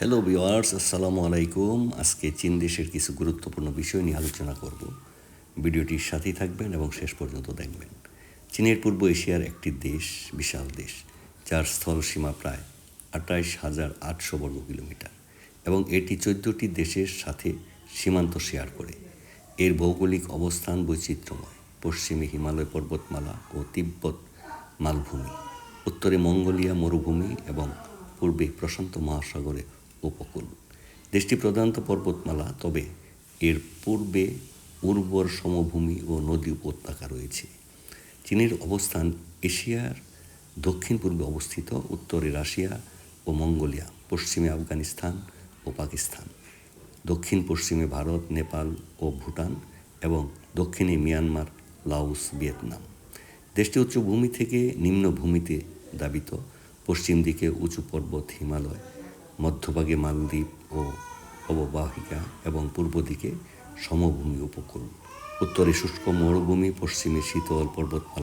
Hello viewers, আসসালামু আলাইকুম। আজকে চীন দেশের কিছু গুরুত্বপূর্ণ বিষয় নিয়ে আলোচনা করব। ভিডিওটির সাথেই থাকবেন এবং শেষ পর্যন্ত দেখবেন। চীনের পূর্ব এশিয়ার একটি দেশ, বিশাল দেশ, যার স্থল সীমা প্রায় 28,800 বর্গ কিলোমিটার এবং এটি 14টি দেশের সাথে সীমান্ত শেয়ার করে। এর ভৌগোলিক অবস্থান বৈচিত্র্যময়। পশ্চিমে হিমালয় পর্বতমালা ও তিব্বত মালভূমি, উত্তরে মঙ্গোলিয়া মরুভূমি এবং পূর্বে প্রশান্ত মহাসাগরের উপকূল। দেশটি প্রধানত পর্বতমালা, তবে এর পূর্বে উর্বর সমভূমি ও নদী উপত্যকা রয়েছে। চীনের অবস্থান এশিয়ার দক্ষিণ পূর্বে অবস্থিত। উত্তরে রাশিয়া ও মঙ্গোলিয়া, পশ্চিমে আফগানিস্তান ও পাকিস্তান, দক্ষিণ পশ্চিমে ভারত, নেপাল ও ভুটান এবং দক্ষিণে মিয়ানমার, লাওস, ভিয়েতনাম। দেশটি উচ্চভূমি থেকে নিম্নভূমিতে দাবিত। পশ্চিম দিকে উঁচু পর্বত হিমালয়, মধ্যভাগে মালদ্বীপ ও অববাহিকা এবং পূর্ব দিকে সমভূমি উপকূল। উত্তরে শুষ্ক মরুভূমি, পশ্চিমে শীতল পর্বতমালা